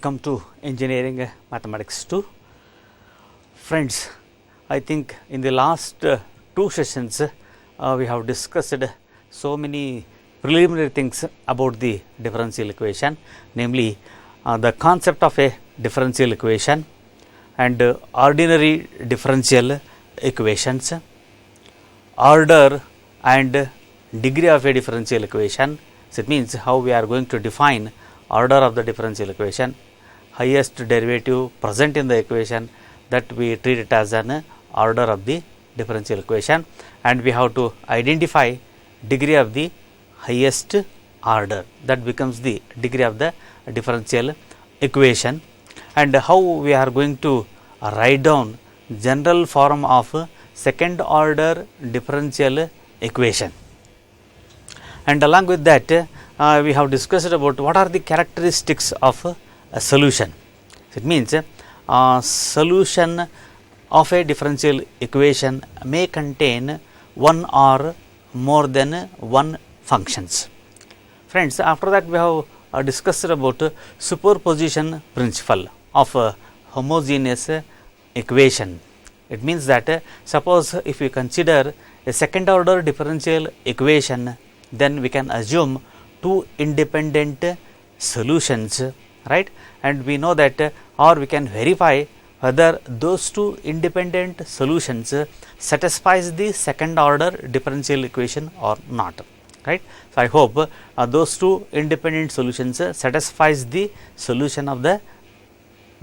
Welcome to Engineering Mathematics 2. Friends, I think in the last two sessions we have discussed so many preliminary things about the differential equation, namely the concept of a differential equation and ordinary differential equations, order and degree of a differential equation. So, it means how we are going to define order of the differential equation, highest derivative present in the equation, that we treat it as an order of the differential equation, and we have to identify degree of the highest order, that becomes the degree of the differential equation, and how we are going to write down general form of second order differential equation. And along with that we have discussed about what are the characteristics of a solution. It means solution of a differential equation may contain one or more than one functions. Friends, after that we have discussed about superposition principle of a homogeneous equation. It means that suppose if we consider a second order differential equation, then we can assume two independent solutions, right, and we know that or we can verify whether those two independent solutions satisfies the second order differential equation or not, right. So, I hope those two independent solutions satisfies the solution of the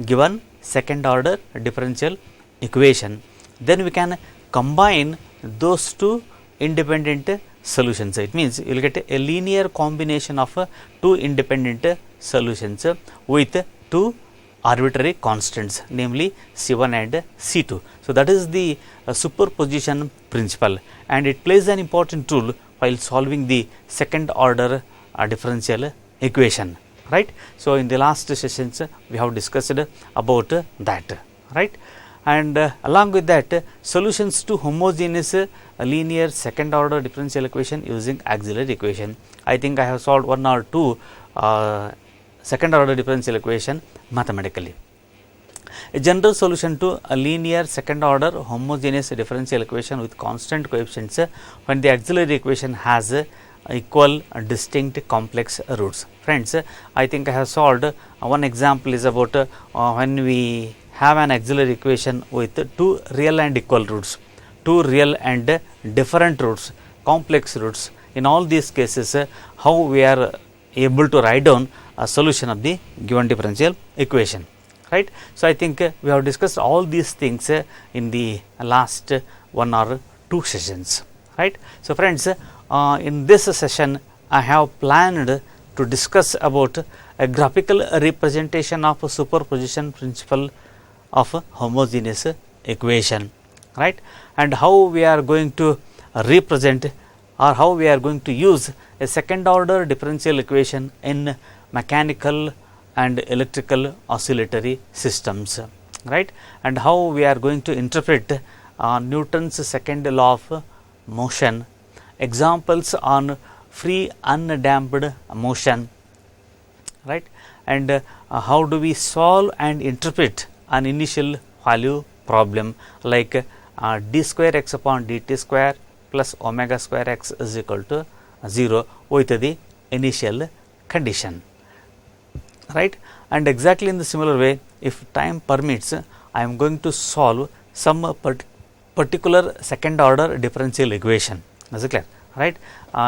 given second order differential equation. Then we can combine those two independent solutions. It means you will get a linear combination of two independent solutions with two arbitrary constants, namely C1 and C2. So, that is the superposition principle, and it plays an important role while solving the second order differential equation, right. So, in the last sessions we have discussed about that, right. And along with that, solutions to homogeneous linear second order differential equation using auxiliary equation. I think I have solved one or two second order differential equation mathematically. A general solution to a linear second order homogeneous differential equation with constant coefficients when the auxiliary equation has equal distinct complex roots. Friends, I think I have solved one example is about when we have an auxiliary equation with two real and equal roots, two real and different roots, complex roots. In all these cases, how we are able to write down a solution of the given differential equation, right. So, I think we have discussed all these things in the last one or two sessions, right. So, friends, in this session I have planned to discuss about a graphical representation of a superposition principle of a homogeneous equation, right, and how we are going to represent or how we are going to use a second order differential equation in mechanical and electrical oscillatory systems, right, and how we are going to interpret Newton's second law of motion, examples on free undamped motion, right, and how do we solve and interpret an initial value problem like d square x upon dt square plus omega square x is equal to 0 with the initial condition, right. And exactly in the similar way, if time permits, I am going to solve some particular second order differential equation. Is it clear? Right.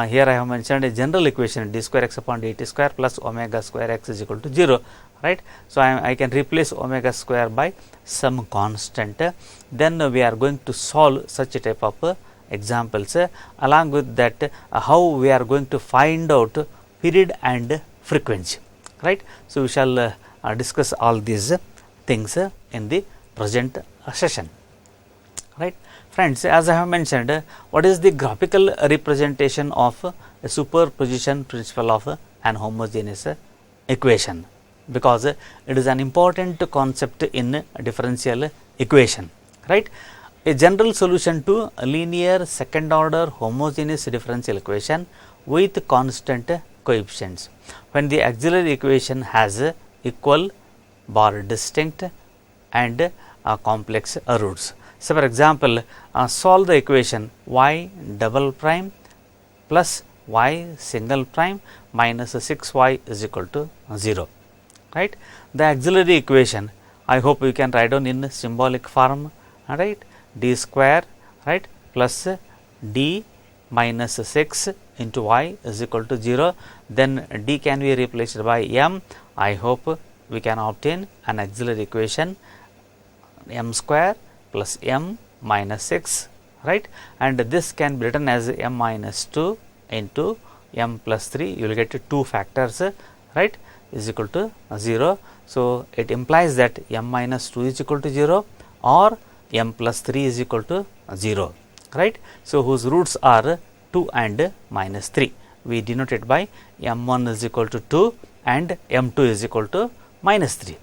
Here I have mentioned a general equation d square x upon dt square plus omega square x is equal to 0, right. So, I can replace omega square by some constant. Then we are going to solve such a type of examples. Along with that, how we are going to find out period and frequency, right. So, we shall discuss all these things in the present session, right. Friends, as I have mentioned, what is the graphical representation of a superposition principle of an homogeneous equation, because it is an important concept in differential equation, right. A general solution to a linear second order homogeneous differential equation with constant coefficients when the auxiliary equation has equal bar distinct and complex roots. So, for example, solve the equation y double prime plus y single prime minus 6y is equal to 0, right. The auxiliary equation, I hope you can write down in symbolic form, right, d square, right, plus d minus 6 into y is equal to 0, then d can be replaced by m. I hope we can obtain an auxiliary equation m square plus m minus 6, right, and this can be written as m minus 2 into m plus 3, you will get 2 factors, right, is equal to 0. So, it implies that m minus 2 is equal to 0 or m plus 3 is equal to 0, right. So, whose roots are 2 and minus 3, we denote it by m1 is equal to 2 and m2 is equal to minus 3,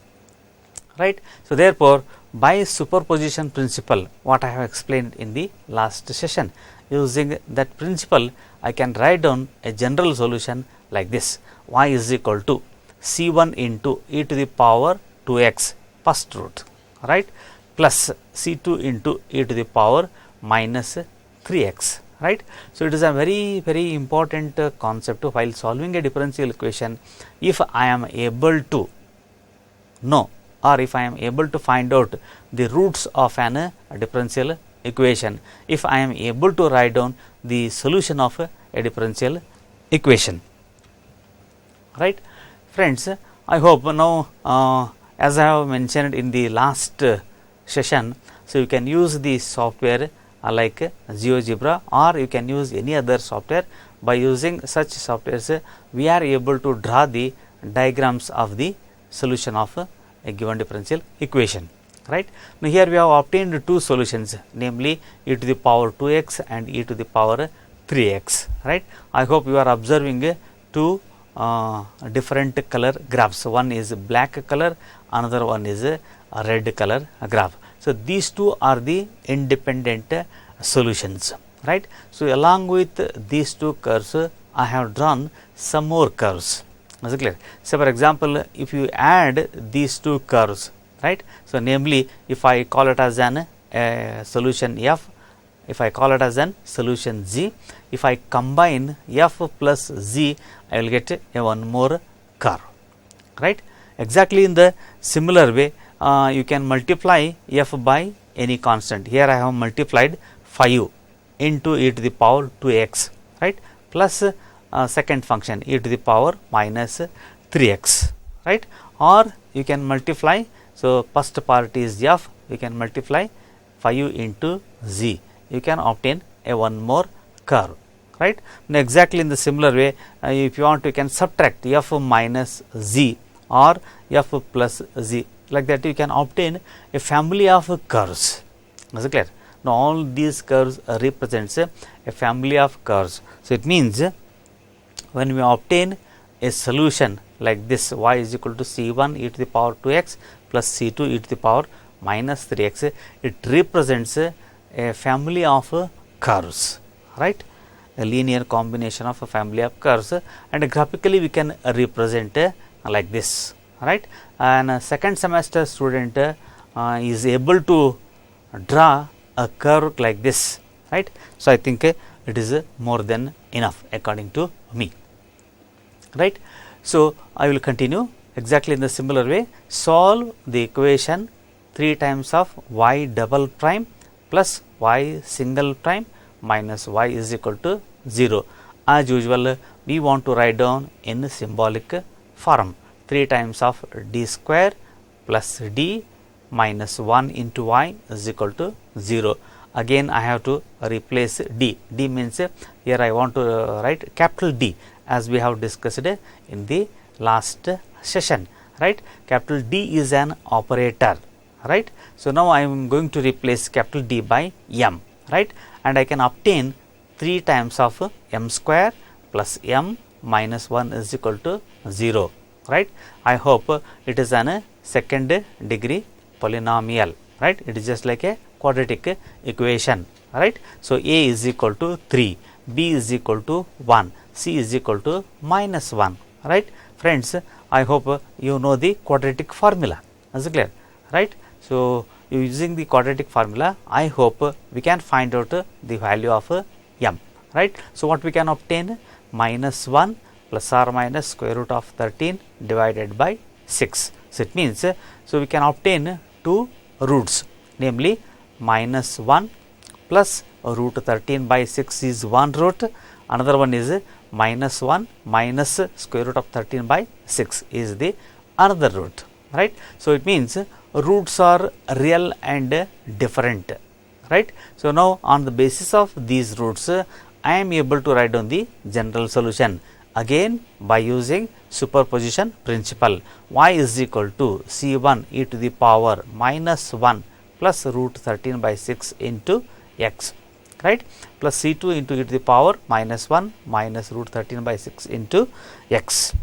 right. So, therefore, by superposition principle, what I have explained in the last session, using that principle I can write down a general solution like this: y is equal to c1 into e to the power 2x first root, right, plus c2 into e to the power minus 3x, right. So, it is a very important concept while solving a differential equation. If I am able to know, or if I am able to find out the roots of an differential equation, if I am able to write down the solution of a differential equation, right. Friends, I hope now, as I have mentioned in the last session, so you can use the software like GeoGebra, or you can use any other software. By using such softwares, we are able to draw the diagrams of the solution of a given differential equation, right. Now, here we have obtained two solutions, namely e to the power 2x and e to the power 3x, right. I hope you are observing two different color graphs. One is black color, another one is a red color graph. So, these two are the independent solutions, right. So, along with these two curves, I have drawn some more curves. Is it clear? So, for example, if you add these two curves, right. So, namely, if I call it as an solution f, if I call it as an solution z, if I combine f plus z, I will get a one more curve, right. Exactly in the similar way, you can multiply f by any constant. Here I have multiplied 5 into e to the power 2x, right, plus second function e to the power minus 3x, right, or you can multiply. So, first part is f, you can multiply 5 into z, you can obtain a one more curve, right. Now, exactly in the similar way, if you want, you can subtract f minus z or f plus z, like that you can obtain a family of curves. Is it clear? Now, all these curves represents a family of curves. So, it means when we obtain a solution like this, y is equal to c1 e to the power 2x plus c2 e to the power minus 3x, it represents a family of curves, right, a linear combination of a family of curves, and graphically we can represent like this, right. And a second semester student is able to draw a curve like this, right. So, I think it is more than enough according to me, right. So, I will continue exactly in the similar way. Solve the equation 3 times of y double prime plus y single prime minus y is equal to 0. As usual, we want to write down in symbolic form 3 times of d square plus d minus 1 into y is equal to 0. Again, I have to replace d. D means here I want to write capital D, as we have discussed in the last session, right. Capital D is an operator, right. So, now I am going to replace capital D by m, right, and I can obtain 3 times of m square plus m minus 1 is equal to 0, right. I hope it is an second degree polynomial, right. It is just like a quadratic equation, right. So, a is equal to 3, b is equal to 1, c is equal to minus 1, right. Friends, I hope you know the quadratic formula, Is it clear? Right. So, using the quadratic formula, I hope we can find out the value of m, right. So, what we can obtain? Minus 1 plus or minus square root of 13 divided by 6. So, it means, so we can obtain two roots, namely minus 1 plus root 13 by 6 is one root, another one is minus 1 minus square root of 13 by 6 is the another root, right. So, it means roots are real and different, right. So, now on the basis of these roots, I am able to write down the general solution again by using superposition principle. Y is equal to C1 e to the power minus 1 plus root 13 by 6 into x, right, plus C2 into e to the power minus 1 minus root 13 by 6 into x.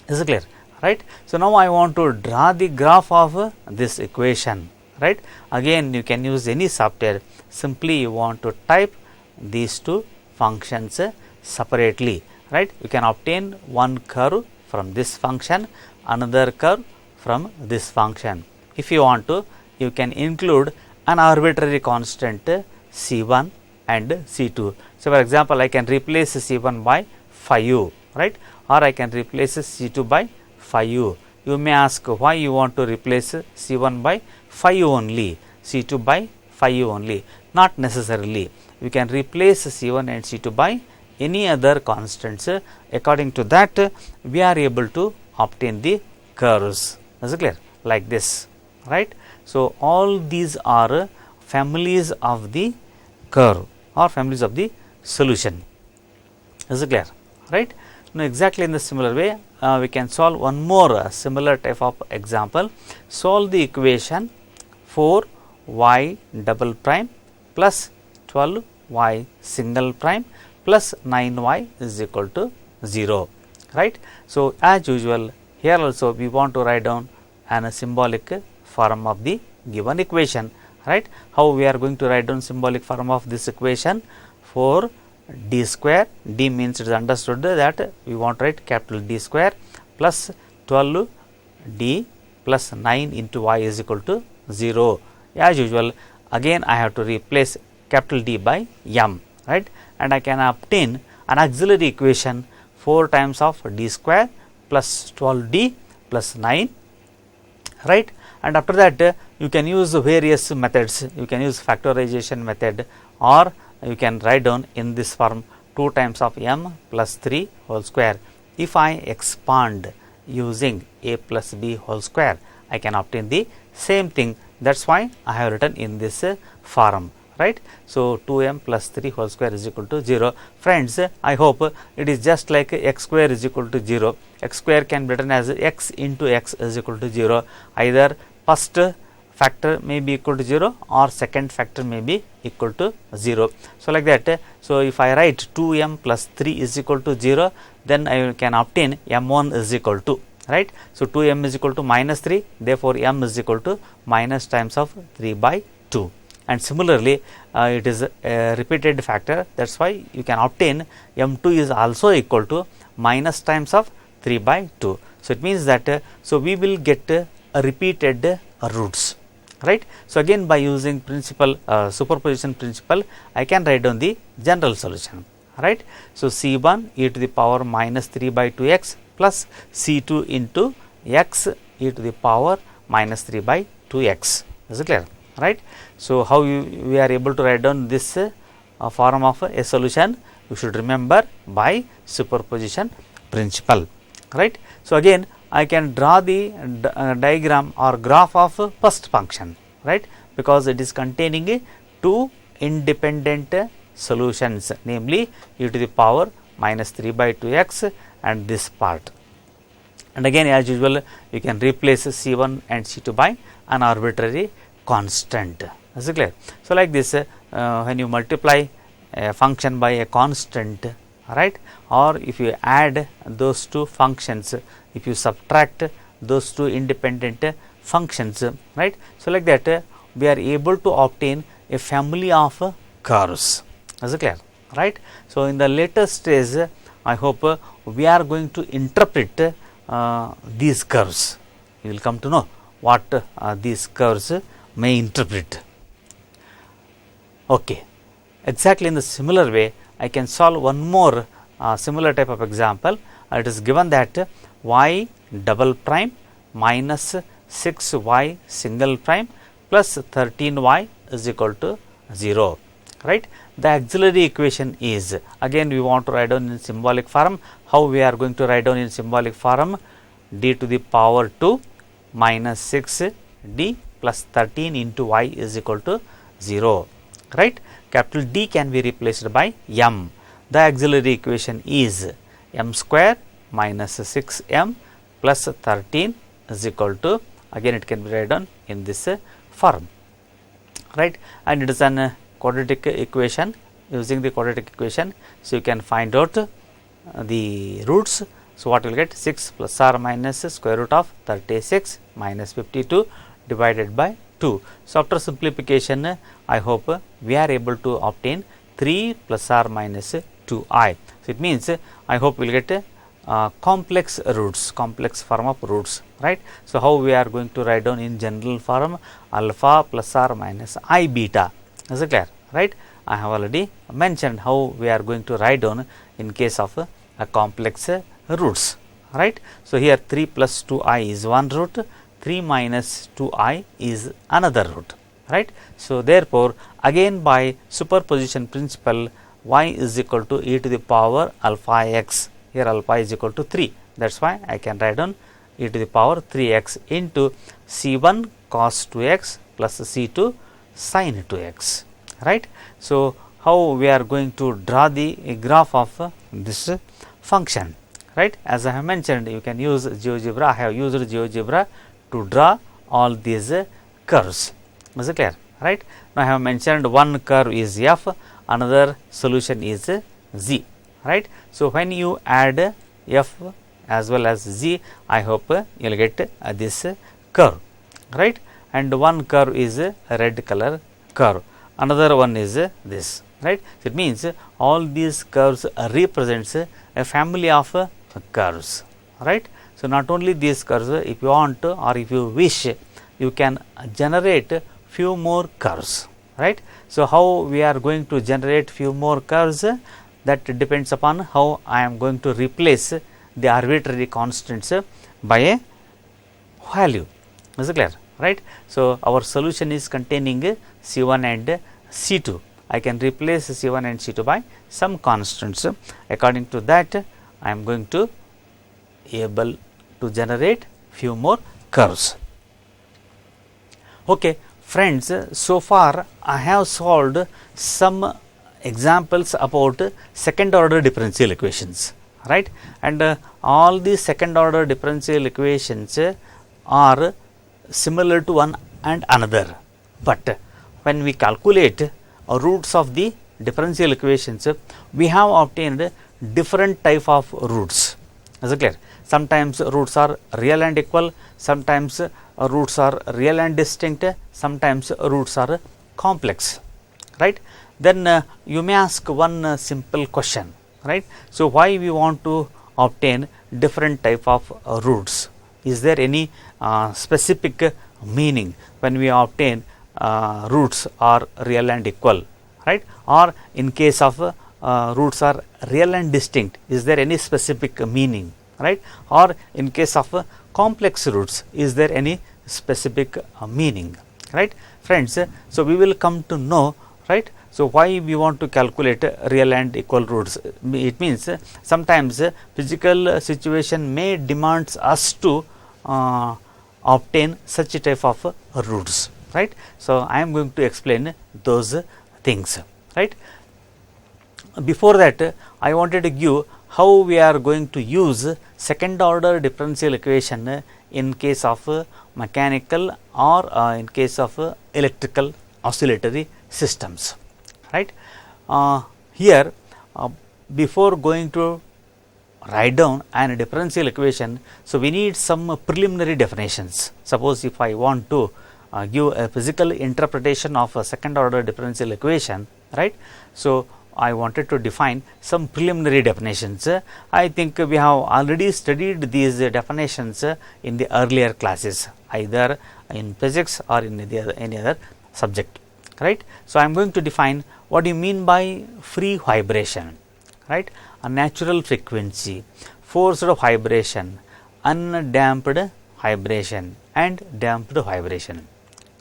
Is it clear? Right. So, now I want to draw the graph of this equation, right. Again you can use any software, simply you want to type these two functions separately, right. You can obtain one curve from this function, another curve from this function. If you want to, you can include an arbitrary constant C1 and C2. So, for example, I can replace C1 by phi u, right, or I can replace C2 by phi u. You may ask why you want to replace C1 by phi u only, C2 by phi u only. Not necessarily. You can replace C1 and C2 by any other constants. According to that, we are able to obtain the curves. Is it clear? Like this, right. So, all these are families of the curve or families of the solution. Is it clear? Right. Now, exactly in the similar way, we can solve one more similar type of example. Solve the equation 4y double prime plus 12y single prime plus 9y is equal to 0, right. So, as usual, here also we want to write down a symbolic form of the given equation, right. How we are going to write down symbolic form of this equation? 4 d square, d means it is understood that we want to write capital D square plus 12 d plus 9 into y is equal to 0. As usual, again I have to replace capital D by m, right, and I can obtain an auxiliary equation 4 times of d square plus 12d plus 9, right. And after that, you can use various methods. You can use factorization method, or you can write down in this form 2 times of m plus 3 whole square. If I expand using a plus b whole square, I can obtain the same thing. That is why I have written in this form, right. So, 2m plus 3 whole square is equal to 0. Friends, I hope it is just like x square is equal to 0. X square can be written as x into x is equal to 0. Either first factor may be equal to 0 or second factor may be equal to 0. So, like that, so if I write 2m plus 3 is equal to 0, then I can obtain m1 is equal to, right. So, 2m is equal to minus 3, therefore, m is equal to minus times of 3 by 2. And similarly, it is a repeated factor, that is why you can obtain m2 is also equal to minus times of 3 by 2. So, it means that, so we will get repeated roots, right. So, again by using principle superposition principle, I can write down the general solution, right. So, C1 e to the power minus 3 by 2x plus C2 into x e to the power minus 3 by 2x. Is it clear? Right. So, how we are able to write down this form of a solution? You should remember by superposition principle, right. So, again I can draw the diagram or graph of first function, right, because it is containing two independent solutions, namely e to the power minus 3 by 2x and this part. And again, as usual, you can replace C1 and C2 by an arbitrary constant. Is it clear? So, like this, when you multiply a function by a constant, right, or if you add those two functions, if you subtract those two independent functions, right. So, like that, we are able to obtain a family of curves. Is it clear? Right. So, in the later stage, I hope we are going to interpret these curves. You will come to know what these curves may interpret. Okay. Exactly in the similar way, I can solve one more similar type of example. It is given that y double prime minus 6y single prime plus 13y is equal to 0, right. The auxiliary equation is, again we want to write down in symbolic form. How we are going to write down in symbolic form? D to the power 2 minus 6 d plus 13 into y is equal to 0, right. Capital D can be replaced by m. The auxiliary equation is m square minus 6 m plus 13 is equal to, again it can be written down in this form, right, and it is an quadratic equation. Using the quadratic equation, so you can find out the roots. So, what you will get? 6 plus or minus square root of 36 minus 52 divided by 2. So, after simplification, I hope we are able to obtain 3 plus or minus 2i. So, it means I hope we will get complex roots, complex form of roots, right. So, how we are going to write down in general form? Alpha plus or minus I beta. Is it clear, right? I have already mentioned how we are going to write down in case of a complex roots, right. So, here 3 plus 2i is one root, 3 minus 2i is another root, right. So, therefore, again by superposition principle, y is equal to e to the power alpha x. Here alpha is equal to 3. That is why I can write down e to the power 3x into c1 cos 2x plus c2 sin 2x, right. So, how we are going to draw the graph of this function, right. As I have mentioned, you can use GeoGebra. I have used GeoGebra to draw all these curves. Is it clear, right. Now, I have mentioned one curve is f, another solution is z, right. So, when you add f as well as z, I hope you will get this curve, right, and one curve is a red color curve, another one is this, right. So, it means all these curves represents a family of curves, right. So, not only these curves, if you want or if you wish, you can generate few more curves, right. So, how we are going to generate few more curves? That depends upon how I am going to replace the arbitrary constants by a value. Is it clear, right. So, our solution is containing C1 and C2. I can replace C1 and C2 by some constants. According to that, I am going to able to generate few more curves. Okay, friends, so far I have solved some examples about second order differential equations, right, and all these second order differential equations are similar to one and another, but when we calculate roots of the differential equations, we have obtained different type of roots. Is it clear? Sometimes roots are real and equal, sometimes roots are real and distinct, sometimes roots are complex, right. Then you may ask one simple question, right. So, why we want to obtain different type of roots? Is there any specific meaning when we obtain roots are real and equal, right, or in case of roots are real and distinct, is there any specific meaning, right, or in case of complex roots, is there any specific meaning, right, friends. So, we will come to know, right. So, why we want to calculate real and equal roots? It means sometimes physical situation may demands us to obtain such a type of roots, right. So, I am going to explain those things, right. Before that, I wanted to give how we are going to use second order differential equation in case of mechanical or in case of electrical oscillatory systems, right. Here before going to write down an differential equation, so we need some preliminary definitions. Suppose if I want to give a physical interpretation of a second order differential equation, right. So, I wanted to define some preliminary definitions. I think we have already studied these definitions in the earlier classes, either in physics or in any other subject, right. So, I am going to define what do you mean by free vibration, right, a natural frequency, forced vibration, undamped vibration and damped vibration,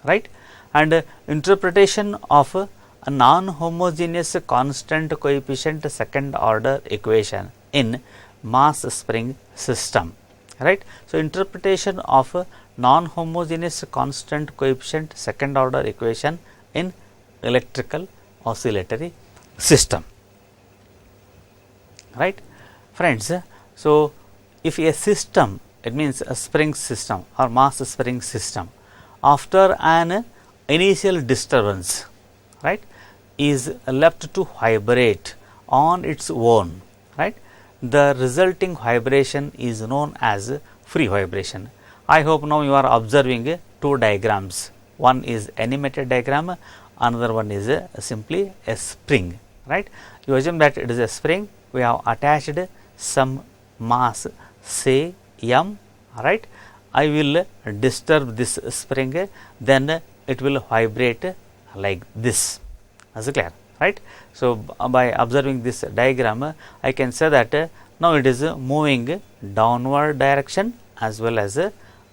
right. And interpretation of a non-homogeneous constant coefficient second order equation in mass spring system, right. So, interpretation of a non-homogeneous constant coefficient second order equation in electrical oscillatory system, right. Friends, so if a system, it means a spring system or mass spring system, after an initial disturbance, right, is left to vibrate on its own, right, the resulting vibration is known as free vibration. I hope now you are observing two diagrams. One is animated diagram, another one is simply a spring, right. You assume that it is a spring, we have attached some mass, say m, right. I will disturb this spring, then it will vibrate like this, as clear, right. So, by observing this diagram, I can say that now it is moving downward direction as well as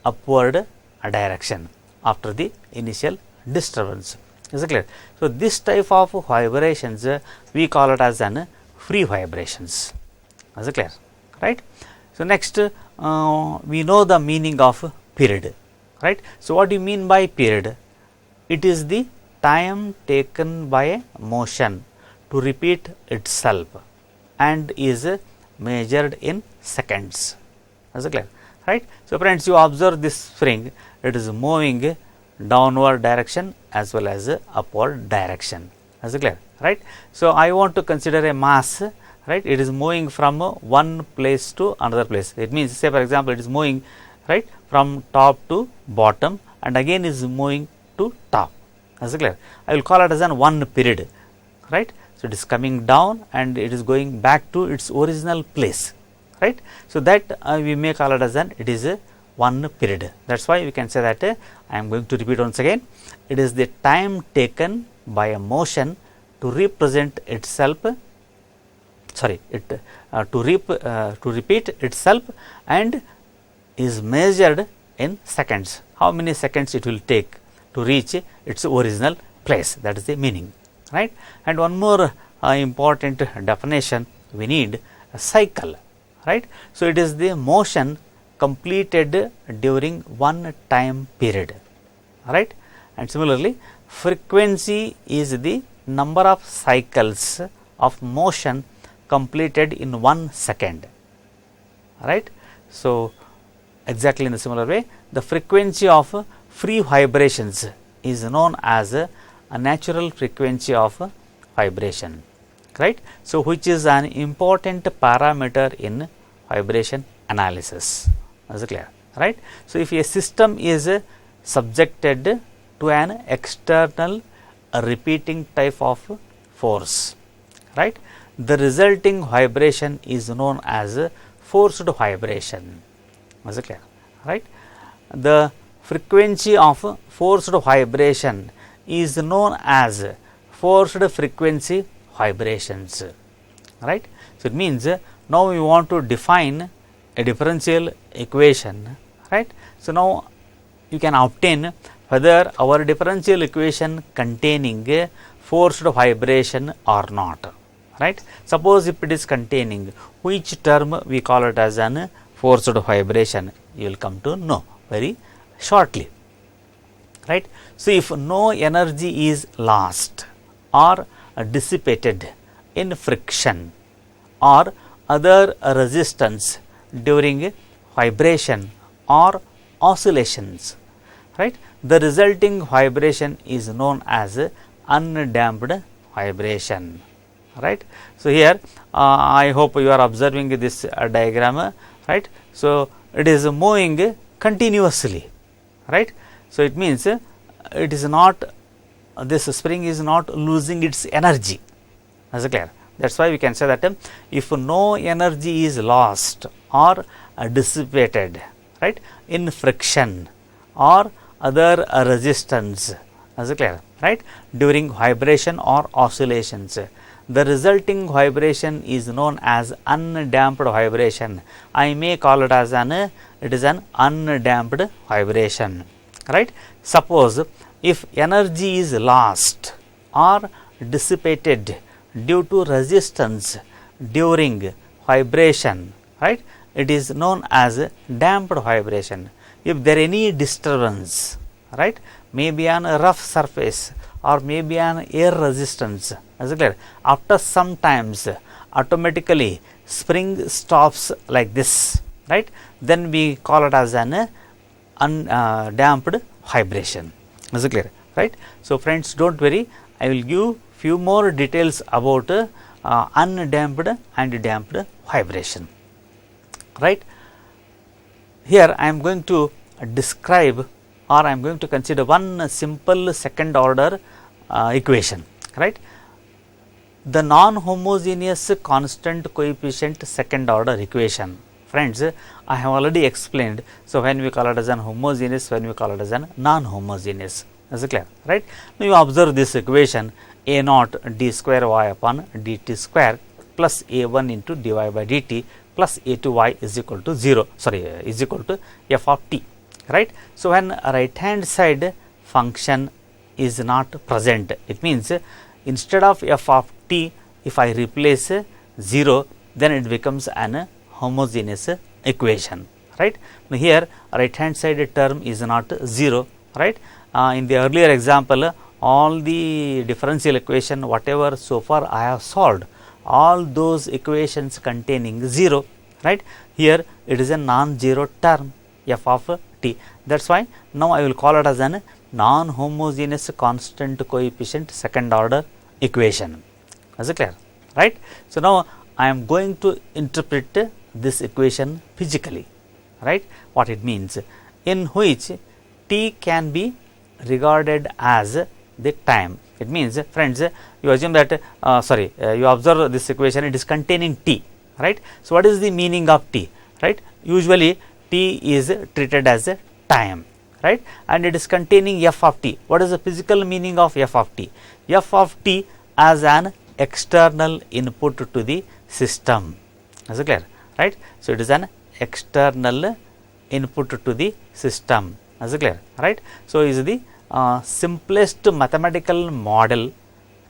upward direction after the initial disturbance, is clear. So, this type of vibrations we call it as an free vibrations, as clear, right. So, next we know the meaning of period, right. So, what do you mean by period? It is the time taken by a motion to repeat itself and is measured in seconds, as clear, right. So, friends, you observe this spring, it is moving downward direction as well as upward direction, as clear, right. So, I want to consider a mass, right, it is moving from one place to another place. It means, say for example, it is moving, right, from top to bottom and again is moving to top, as clear. I will call it as an one period, right. So, it is coming down and it is going back to its original place, right. So, that we may call it as an, it is a one period. That is why we can say that I am going to repeat once again, it is the time taken by a motion to represent itself, sorry, to repeat itself and is measured in seconds. How many seconds it will take to reach its original place, that is the meaning, right. And one more important definition we need, a cycle, right. So, it is the motion completed during one time period, right. And similarly, frequency is the number of cycles of motion completed in 1 second, right. So, exactly in a similar way, the frequency of free vibrations is known as a natural frequency of vibration, right. So, which is an important parameter in vibration analysis, as clear, right. So, if a system is subjected to an external repeating type of force, right, the resulting vibration is known as forced vibration, as clear, right. The frequency of forced vibration is known as forced frequency vibrations, right. So, it means now we want to define a differential equation, right. So, now you can obtain whether our differential equation containing forced vibration or not, right. Suppose if it is containing, which term we call it as an forced vibration, you will come to know very shortly, right. So, if no energy is lost or dissipated in friction or other resistance during vibration or oscillations, right, the resulting vibration is known as undamped vibration, right. So, here I hope you are observing this diagram, right. So, it is moving continuously, right. So, it means it is not, this spring is not losing its energy, Is it clear? That is why we can say that if no energy is lost or dissipated, right, in friction or other resistance, is it clear, right, during vibration or oscillations, the resulting vibration is known as undamped vibration. I may call it as an undamped vibration, right. Suppose if energy is lost or dissipated due to resistance during vibration, right, it is known as damped vibration. If there any disturbance, right, maybe on a rough surface or maybe an air resistance, is it clear, after some times automatically spring stops like this, right, then we call it as an damped vibration. Is it clear, right? So, friends, do not worry, I will give few more details about undamped and damped vibration, right. Here I am going to describe or I am going to consider one simple second order equation, right. The non-homogeneous constant coefficient second order equation, friends, I have already explained. So, when we call it as an homogeneous, when we call it as an non-homogeneous, is it clear, right. Now, you observe this equation, a naught d square y upon dt square plus a1 into dy by dt plus a2 y is equal to 0, is equal to f of t, right. So, when right hand side function is not present, it means instead of f of t, if I replace 0, then it becomes an homogeneous equation, right. Now, here right hand side term is not 0, right. In the earlier example, all the differential equation whatever so far I have solved, all those equations containing 0, right. Here it is a non-zero term f of t. That is why now I will call it as an non-homogeneous constant coefficient second order equation. Is it clear, right. So, now I am going to interpret this equation physically, right, what it means, in which t can be regarded as the time. It means, friends, you assume that you observe this equation, it is containing t, right. So, what is the meaning of t, right? Usually t is treated as a time, right, and it is containing f of t. What is the physical meaning of f of t? F of t as an external input to the system. Is it clear, right? So, it is an external input to the system. Is it clear, right? So, is the simplest mathematical model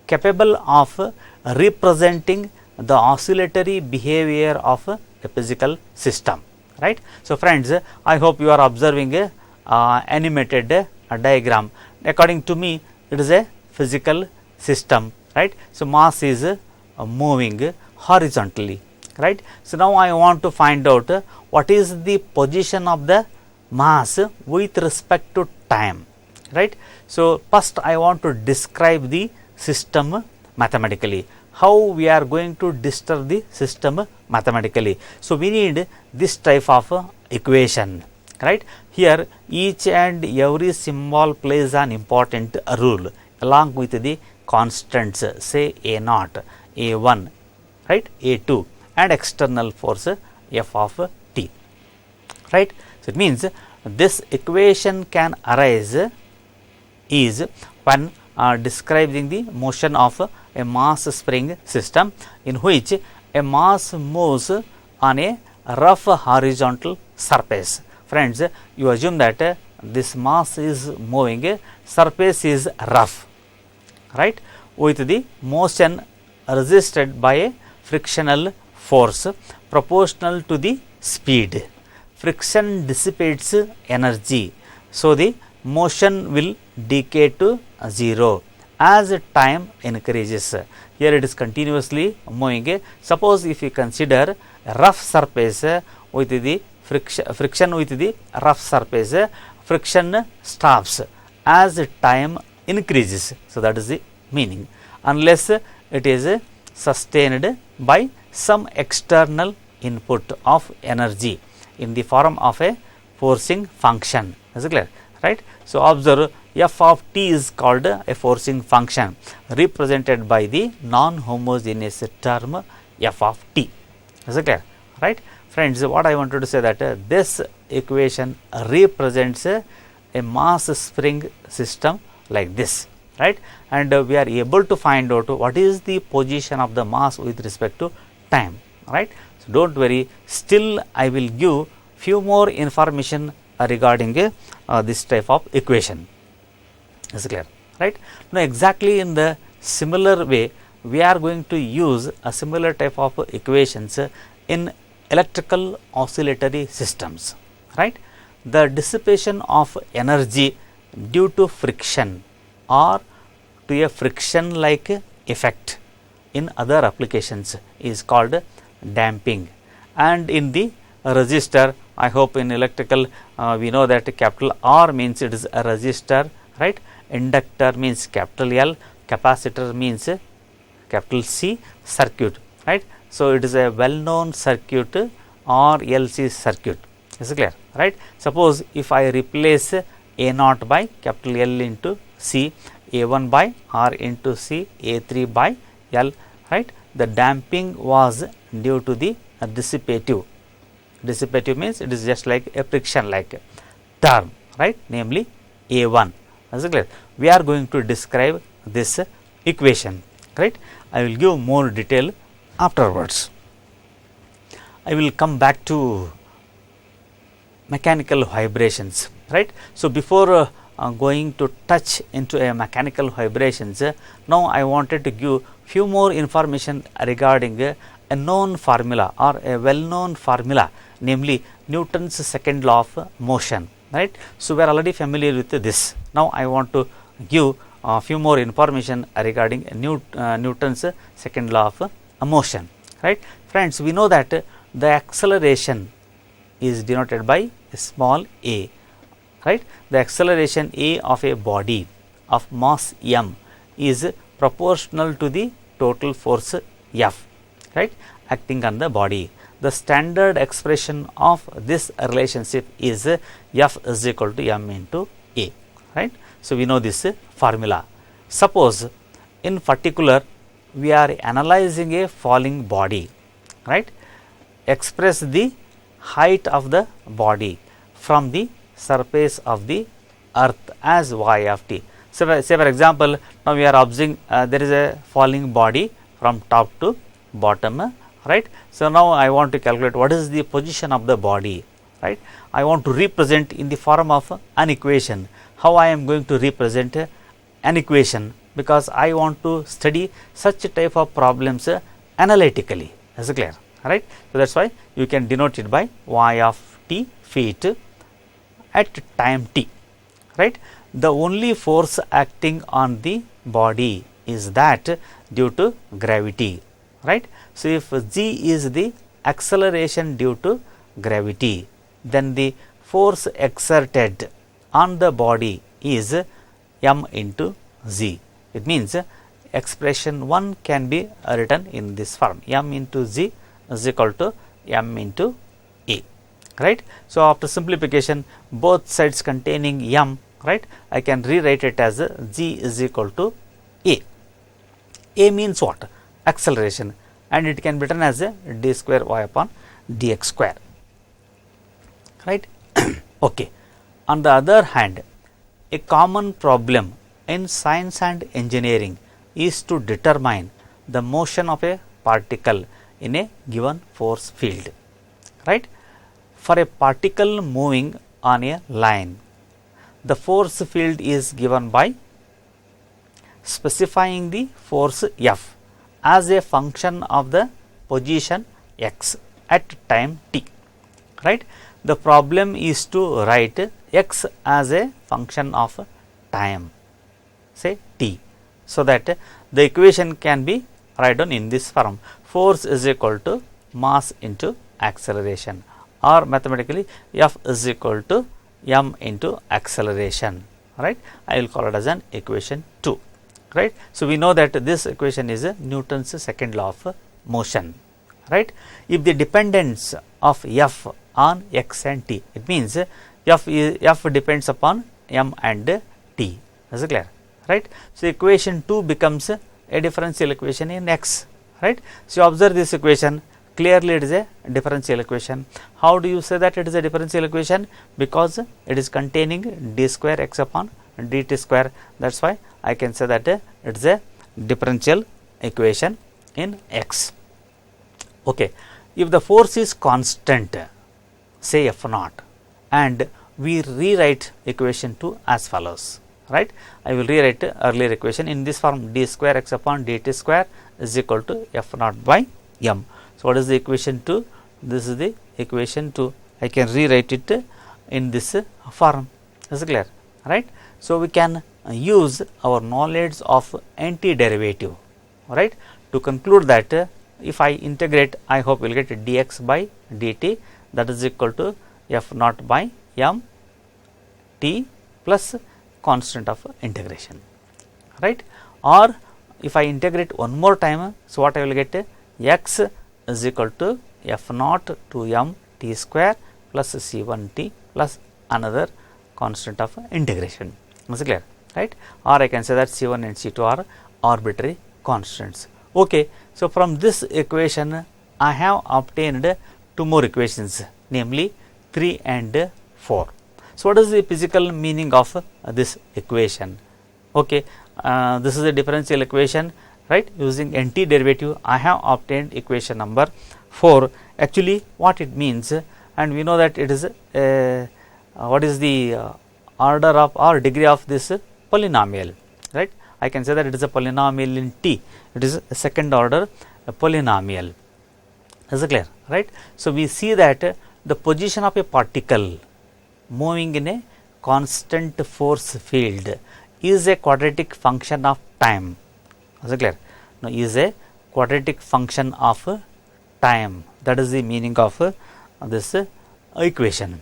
capable of representing the oscillatory behavior of a physical system, right. So, friends, I hope you are observing a animated diagram. According to me, it is a physical system, right. So, mass is moving horizontally, right. So, now I want to find out what is the position of the mass with respect to time, right. So, first I want to describe the system mathematically, how we are going to disturb the system mathematically. So, we need this type of equation, right. Here each and every symbol plays an important role along with the constants, say a naught, a1, right, a2 and external force f of t, right. So, it means this equation can arise is when describing the motion of a mass spring system in which a mass moves on a rough horizontal surface. Friends, you assume that this mass is moving, surface is rough, right, with the motion resisted by a frictional force proportional to the speed. Friction dissipates energy. So, the motion will decay to 0 as time increases. Here it is continuously moving. Suppose if you consider a rough surface with the friction with the rough surface, friction stops as time increases. So, that is the meaning, unless it is sustained by some external input of energy in the form of a forcing function. Is it clear? right. So, observe f of t is called a forcing function represented by the non-homogeneous term f of t. Is it clear? Right. Friends, what I wanted to say that this equation represents a mass spring system like this, right, and we are able to find out what is the position of the mass with respect to time, right. So, do not worry, still I will give few more information regarding this type of equation. Is it clear? Right. Now, exactly in the similar way, we are going to use a similar type of equations in electrical oscillatory systems, right. The dissipation of energy due to friction or to a friction like effect in other applications is called damping. And in the resistor, I hope in electrical we know that capital R means it is a resistor, right. Inductor means capital L, capacitor means capital C, circuit, right. So, it is a well known circuit RLC circuit. Is it clear? Right. Suppose if I replace A naught by capital L into C, A1 by R into C, A3 by L, right. The damping was due to the dissipative. Dissipative means it is just like a friction like term, right, namely A1. Is it clear? We are going to describe this equation, right. I will give more detail afterwards. I will come back to mechanical vibrations, right. So, before going to touch into a mechanical vibrations, now I wanted to give few more information regarding a known formula or a well known formula, namely Newton's second law of motion, right. So, we are already familiar with this. Now, I want to give a few more information regarding Newton's second law of motion, right. Friends, we know that the acceleration is denoted by a small a, right. The acceleration a of a body of mass m is proportional to the total force F, right, acting on the body. The standard expression of this relationship is F is equal to m into a, right. So, we know this formula. Suppose in particular we are analyzing a falling body, right. Express the height of the body from the surface of the earth as y of t. So, say for example, now we are observing there is a falling body from top to bottom, right. So, now I want to calculate what is the position of the body, right. I want to represent in the form of an equation. How I am going to represent an equation? Because I want to study such type of problems analytically. Is it clear? Right. So, that is why you can denote it by y of t feet at time t, right. The only force acting on the body is that due to gravity, right. So, if g is the acceleration due to gravity, then the force exerted on the body is m into z. It means expression 1 can be written in this form, m into z is equal to m into a, right. So, after simplification, both sides containing m, right, I can rewrite it as g is equal to a. A means what? Acceleration, and it can be written as a d square y upon dx square, right. Okay. On the other hand, a common problem in science and engineering is to determine the motion of a particle in a given force field, right. For a particle moving on a line, the force field is given by specifying the force F as a function of the position x at time t, right. The problem is to write x as a function of time, say t, so that the equation can be written in this form: force is equal to mass into acceleration, or mathematically F is equal to m into acceleration, right. I will call it as an equation 2, right. So, we know that this equation is Newton's second law of motion, right. If the dependence of F on x and t, it means F depends upon m and t. Is it clear? Right. So, equation 2 becomes a differential equation in x. Right. So, observe this equation, clearly it is a differential equation. How do you say that it is a differential equation? Because it is containing d square x upon dt square. That is why I can say that it is a differential equation in x. Okay. If the force is constant, say F naught, and we rewrite equation 2 as follows, right. I will rewrite earlier equation in this form, d square x upon dt square is equal to F naught by m. So, what is the equation 2? This is the equation 2. I can rewrite it in this form. Is it clear? Right. So, we can use our knowledge of antiderivative, right, to conclude that if I integrate, I hope we will get dx by dt, that is equal to F naught by m t plus constant of integration, right. Or if I integrate one more time, so what I will get, x is equal to F naught to m t square plus c1 t plus another constant of integration. Is it clear? Right. Or I can say that c1 and c2 are arbitrary constants. Okay. So, from this equation I have obtained two more equations, namely 3 and 4. So, what is the physical meaning of this equation? Okay. This is a differential equation, right. Using antiderivative I have obtained equation number 4. Actually what it means, and we know that it is what is the order of or degree of this polynomial, right. I can say that it is a polynomial in T, it is a second order polynomial. Is it clear? Right. So, we see that the position of a particle moving in a constant force field is a quadratic function of time. Is it clear? Now, is a quadratic function of time, that is the meaning of this equation.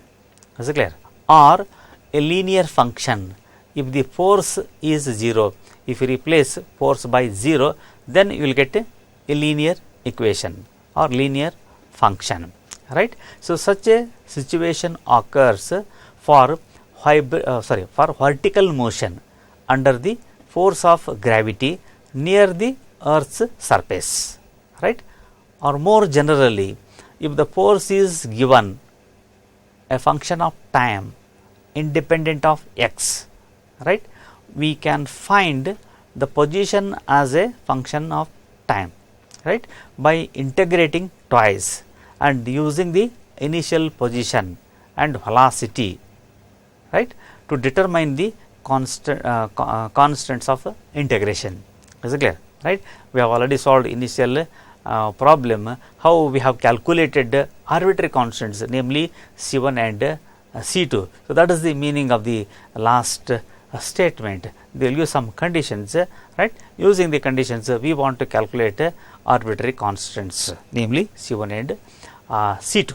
Is it clear? Or a linear function, if the force is 0, if you replace force by 0, then you will get a linear equation or linear function, right. So, such a situation occurs for vertical motion under the force of gravity near the earth's surface, right. Or more generally, if the force is given a function of time independent of x, right, we can find the position as a function of time, right, by integrating twice and using the initial position and velocity, right, to determine the constants of integration. Is it clear? Right. We have already solved initial problem, how we have calculated arbitrary constants, namely C1 and C2. So, that is the meaning of the last statement. They will use some conditions, right. Using the conditions, we want to calculate arbitrary constants, namely C1 and C2,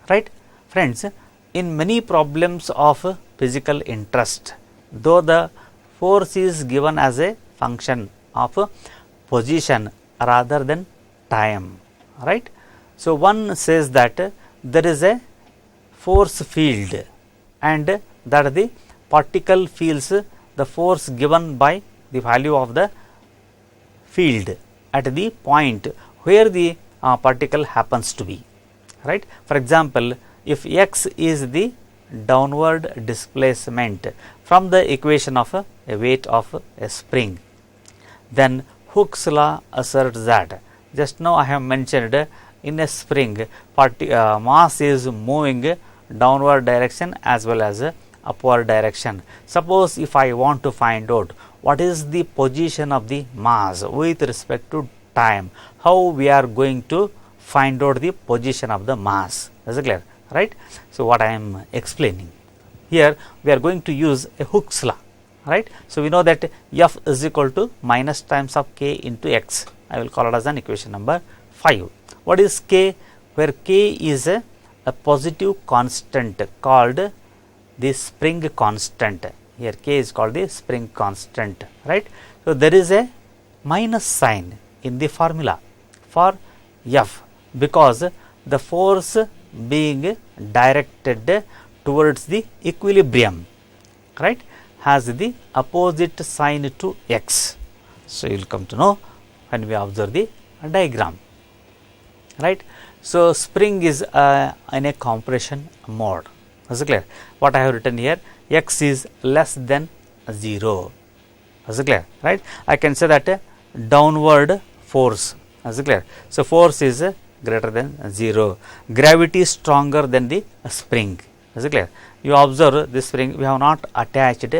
right. Friends, in many problems of physical interest, though the force is given as a function of position rather than time, right. So, one says that there is a force field and that the particle feels the force given by the value of the field at the point where the particle happens to be, right. For example, if x is the downward displacement from the equation of a weight of a spring, then Hooke's law asserts that, just now I have mentioned, in a spring mass is moving downward direction as well as upward direction. Suppose if I want to find out what is the position of the mass with respect to time, how we are going to find out the position of the mass? Is it clear? Right. So, what I am explaining here, we are going to use a Hooke's law, right. So, we know that f is equal to minus times of k into x. I will call it as an equation number 5. What is k? Where k is a positive constant called the spring constant. Here k is called the spring constant, right. So, there is a minus sign in the formula for f, because the force being directed towards the equilibrium, right, has the opposite sign to x. So, you will come to know when we observe the diagram, right. So, spring is in a compression mode. Is it clear? What I have written here, x is less than 0. Is it clear? Right? I can say that downward force. Is it clear? So, force is greater than 0. Gravity is stronger than the spring. Is it clear? You observe this spring, we have not attached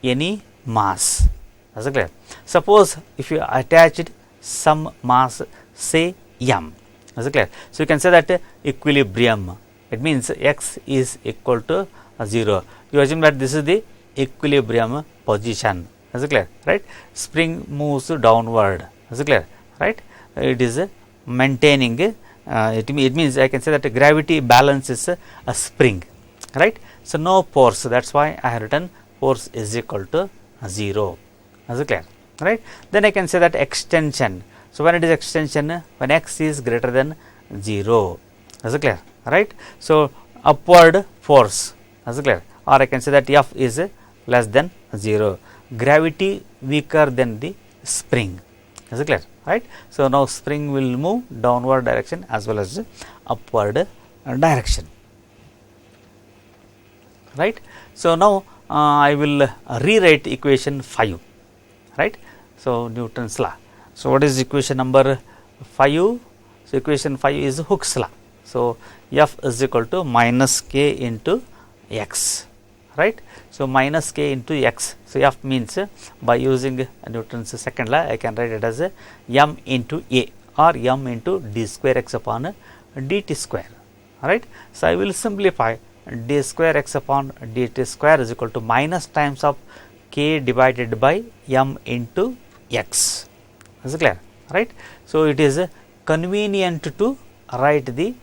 any mass. Is it clear? Suppose if you attached some mass, say m. Is it clear? So, you can say that equilibrium. It means x is equal to 0. You assume that this is the equilibrium position. Is it clear? Right? Spring moves downward. Is it clear? Right? It is maintaining. It means I can say that gravity balances a spring. Right? So, no force. That is why I have written force is equal to 0. Is it clear? Right? Then I can say that extension. So, when it is extension, when x is greater than 0. Is it clear? Right. So, upward force. Is it clear? Or I can say that f is less than 0. Gravity weaker than the spring. Is it clear? Right. So, now spring will move downward direction as well as upward direction. Right. So, now I will rewrite equation 5. Right. So, Newton's law. So, what is equation number 5? So, equation 5 is Hooke's law. So, f is equal to minus k into x, right. So, minus k into x. So, f means by using Newton's second law, I can write it as m into a or m into d square x upon dt square, right. So, I will simplify d square x upon dt square is equal to minus times of k divided by m into x. Is it clear? Right. So, it is convenient to write the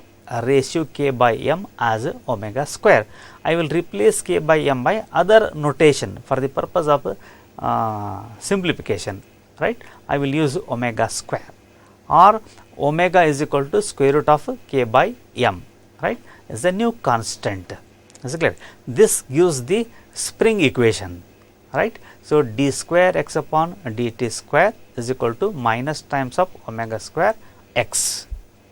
ratio k by m as omega square. I will replace k by m by other notation for the purpose of simplification, right. I will use omega square or omega is equal to square root of k by m, right, is a new constant. Is it clear? This gives the spring equation, right. So, d square x upon dt square is equal to minus times of omega square x.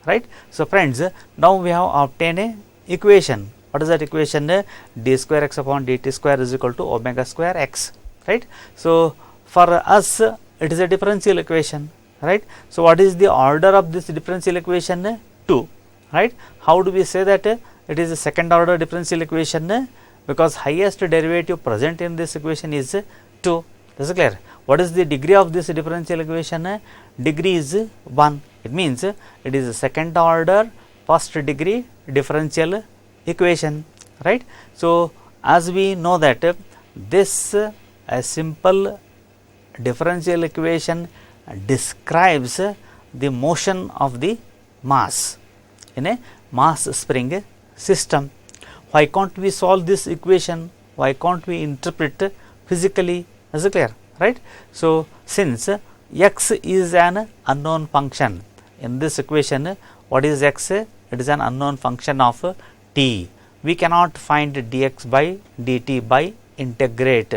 Right. So, friends, now we have obtained a equation. What is that equation? D square x upon dt square is equal to omega square x. Right. So, for us it is a differential equation. Right. So, what is the order of this differential equation? 2. Right. How do we say that it is a second order differential equation? Because highest derivative present in this equation is 2. Is it clear? What is the degree of this differential equation? Degree is 1. It means it is a second order first degree differential equation, right. So, as we know that this a simple differential equation describes the motion of the mass in a mass spring system. Why can't we solve this equation? Why can't we interpret physically? Is it clear? Right. So, since x is an unknown function in this equation, what is x? It is an unknown function of t. We cannot find dx by dt by integrate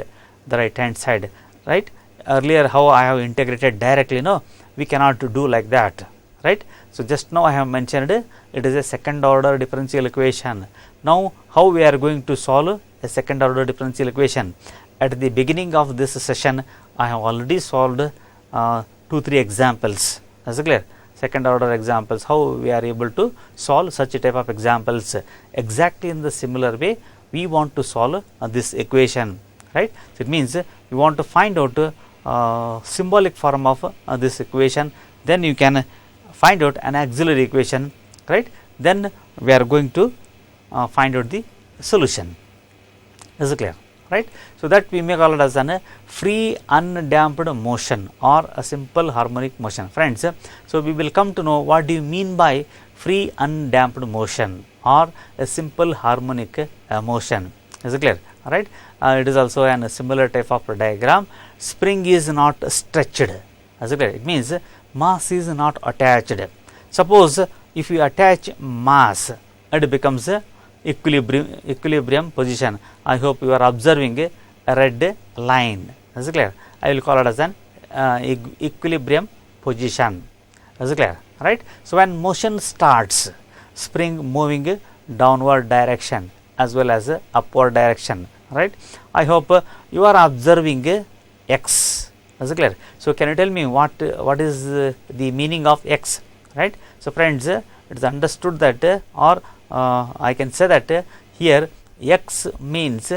the right hand side, right. Earlier how I have integrated directly, no, we cannot do like that, right. So, just now I have mentioned it is a second order differential equation. Now, how we are going to solve a second order differential equation? At the beginning of this session, I have already solved 2-3 examples. Is it clear? Second order examples, how we are able to solve such a type of examples. Exactly in the similar way, we want to solve this equation, right. So, it means we want to find out symbolic form of this equation, then you can find out an auxiliary equation, right. Then we are going to find out the solution. Is it clear? Right. So, that we may call it as a free undamped motion or a simple harmonic motion. Friends, so we will come to know what do you mean by free undamped motion or a simple harmonic motion. Is it clear? Right. It is also a similar type of diagram. Spring is not stretched. Is it clear? It means mass is not attached. Suppose if you attach mass, it becomes equilibrium position. I hope you are observing red line. Is it clear? I will call it as an equilibrium position. Is it clear? Right? So, when motion starts, spring moving downward direction as well as upward direction, right? I hope you are observing x. Is it clear? So, can you tell me what is the meaning of x, right? So, friends, it is understood that or I can say that here x means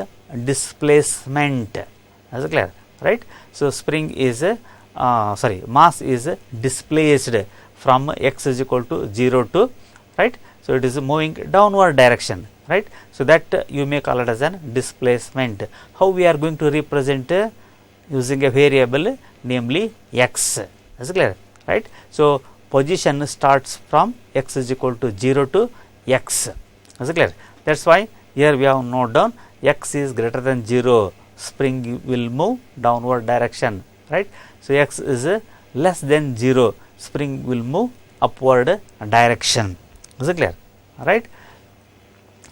displacement. Is it clear? Right? So, spring is mass is displaced from x is equal to 0 to, right. So, it is moving downward direction, right. So, that you may call it as an displacement. How we are going to represent using a variable, namely x. Is it clear? Right. So, position starts from x is equal to 0 to x. Is it clear? That is why here we have note down x is greater than 0, spring will move downward direction, right. So, x is less than 0, spring will move upward direction. Is it clear? Right.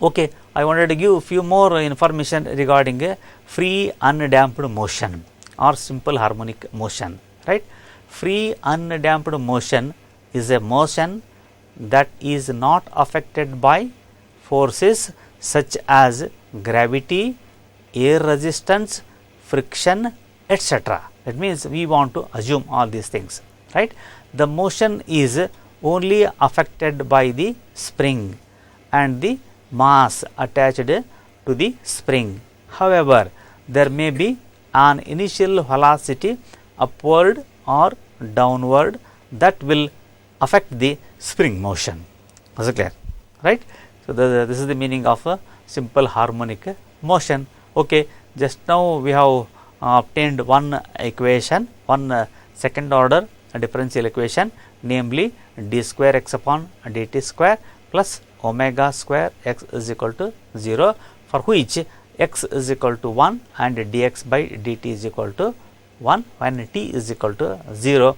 Okay, I wanted to give few more information regarding free undamped motion or simple harmonic motion, right. Free undamped motion is a motion that is not affected by forces such as gravity, air resistance, friction, etc. That means we want to assume all these things, right. The motion is only affected by the spring and the mass attached to the spring. However, there may be an initial velocity upward or downward that will affect the spring motion. Is it clear? Right. So, this is the meaning of a simple harmonic motion. Okay, just now we have obtained one equation, one second order differential equation, namely d square x upon dt square plus omega square x is equal to 0, for which x is equal to 1 and dx by dt is equal to 1 when t is equal to 0.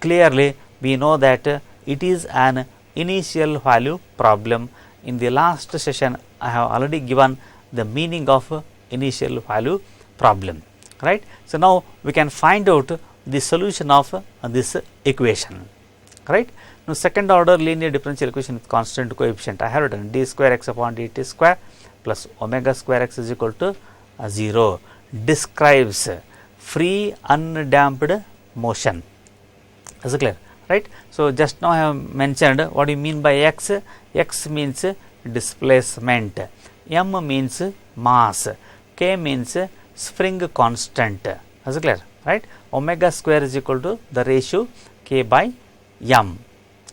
Clearly, we know that it is an initial value problem. In the last session, I have already given the meaning of initial value problem, right. So, now we can find out the solution of this equation, right. Now, second order linear differential equation with constant coefficient, I have written d square x upon dt square plus omega square x is equal to 0 describes free undamped motion. Is it clear? Right. So, just now I have mentioned what you mean by x. X means displacement, m means mass, k means spring constant. Is it clear? Right. Omega square is equal to the ratio k by m.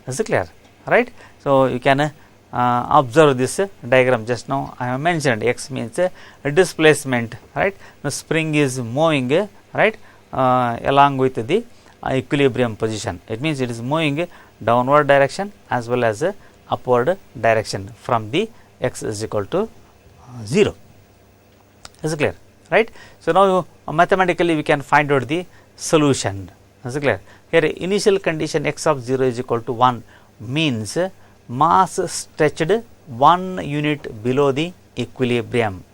Is it clear? Right. So, you can observe this diagram. Just now I have mentioned x means displacement, right. Now, spring is moving, right, along with the equilibrium position. It means it is moving downward direction as well as upward direction from the x is equal to 0. Is it clear? Right. So, now mathematically we can find out the solution. Is it clear? Here initial condition x of 0 is equal to 1 means mass stretched 1 unit below the equilibrium.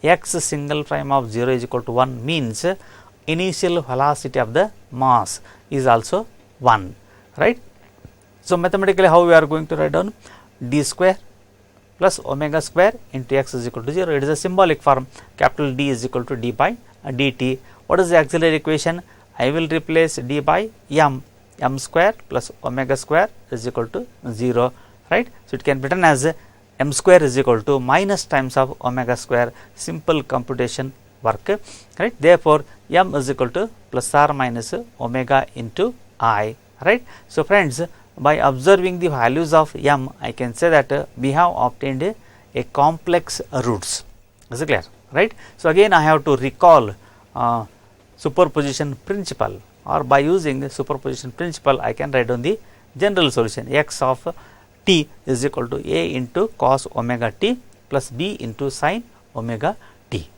X single prime of 0 is equal to 1 means initial velocity of the mass is also 1, right. So, mathematically how we are going to write down d square plus omega square into x is equal to 0. It is a symbolic form, capital D is equal to d by dt. What is the auxiliary equation? I will replace d by m, m square plus omega square is equal to 0, right. So, it can be written as m square is equal to minus times of omega square, simple computation work, right. Therefore, m is equal to plus or minus omega into I, right. So, friends, by observing the values of m, I can say that we have obtained a complex roots. Is it clear? Right. So, again I have to recall superposition principle, or by using the superposition principle I can write down the general solution. X of t is equal to a into cos omega t plus b into sin omega t.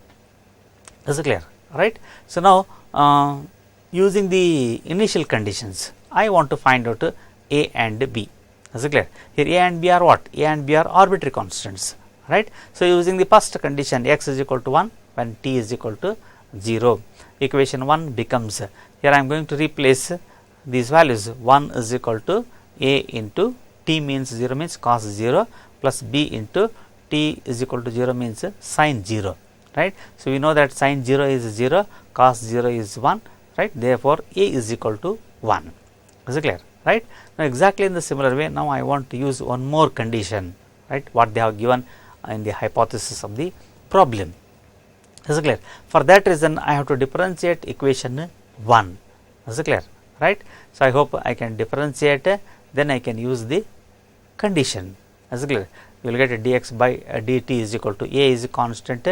Is it clear? Right. So, now using the initial conditions, I want to find out a and b. Is it clear? Here a and b are what? A and b are arbitrary constants, right. So, using the first condition x is equal to 1 when t is equal to 0. Equation 1 becomes, here I am going to replace these values. 1 is equal to a into t means 0 means cos 0 plus b into t is equal to 0 means sin 0, right. So, we know that sin 0 is 0, cos 0 is 1, right. Therefore, a is equal to 1. Is it clear, right? Now, exactly in the similar way, now I want to use one more condition, right, what they have given in the hypothesis of the problem. Is it clear? For that reason, I have to differentiate equation 1. Is it clear, right? So, I hope I can differentiate, then I can use the condition. Is it clear? You will get a dx by dt is equal to a is a constant,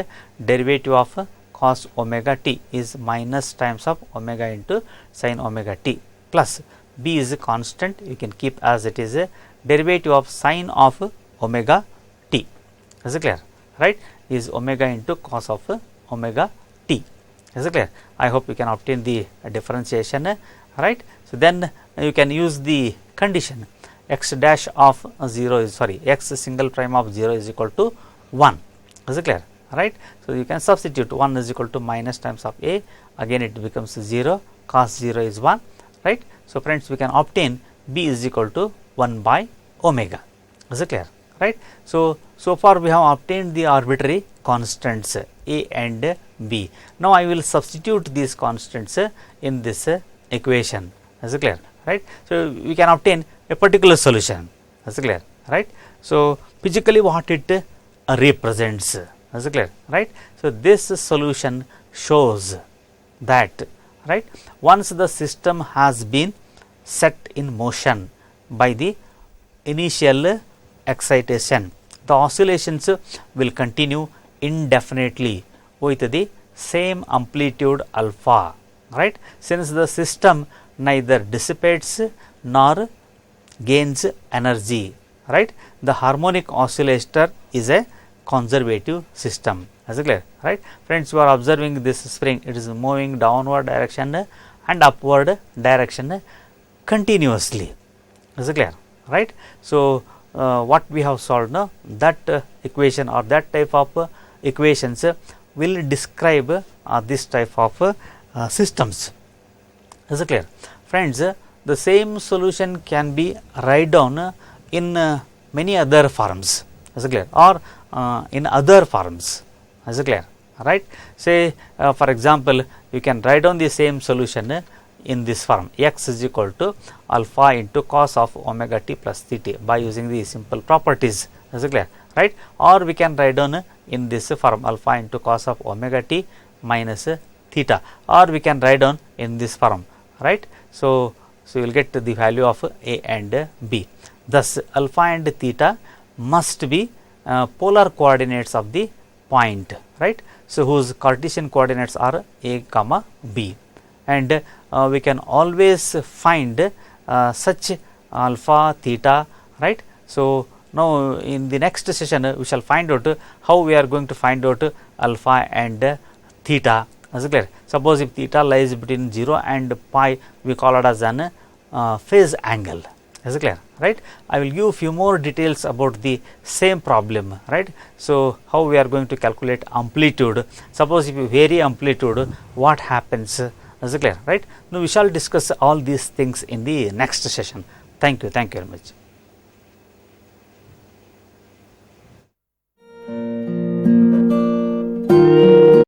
derivative of cos omega t is minus times of omega into sin omega t, plus b is a constant, you can keep as it is, a derivative of sin of omega t. Is it clear, right? Is omega into cos of omega t. Is it clear? I hope you can obtain the differentiation, right. So, then you can use the condition x dash of 0 is x single prime of 0 is equal to 1. Is it clear, right? So, you can substitute 1 is equal to minus times of a, again it becomes 0, cos 0 is 1, right. So, friends, we can obtain b is equal to 1 by omega. Is it clear, right? So, so far we have obtained the arbitrary constants a and b. Now, I will substitute these constants in this equation. Is it clear, right? So, we can obtain a particular solution. Is it clear, right? So, physically what it represents. Is it clear, right? So, this solution shows that, right, once the system has been set in motion by the initial excitation, the oscillations will continue indefinitely with the same amplitude alpha, right. Since the system neither dissipates nor gains energy, right, the harmonic oscillator is a conservative system. Is it clear, right? Friends, you are observing this spring, it is moving downward direction and upward direction continuously. Is it clear, right? So, what we have solved now, that equation or that type of equations will describe this type of systems. Is it clear? Friends, the same solution can be write down in many other forms. Is it clear? Or in other forms. Is it clear? Right? Say for example, you can write down the same solution in this form, x is equal to alpha into cos of omega t plus theta by using the simple properties. Is it clear, right? Or we can write down in this form alpha into cos of omega t minus theta, or we can write down in this form, right? So, you will get the value of a and b. Thus, alpha and theta must be polar coordinates of the point, right? So, whose Cartesian coordinates are a comma b, and we can always find such alpha theta, right. So, now in the next session we shall find out how we are going to find out alpha and theta. Is it clear? Suppose if theta lies between 0 and pi, we call it as an phase angle. Is it clear, right? I will give few more details about the same problem, right. So, how we are going to calculate amplitude. Suppose if you vary amplitude, what happens? Is it clear, right? Now, we shall discuss all these things in the next session. Thank you very much.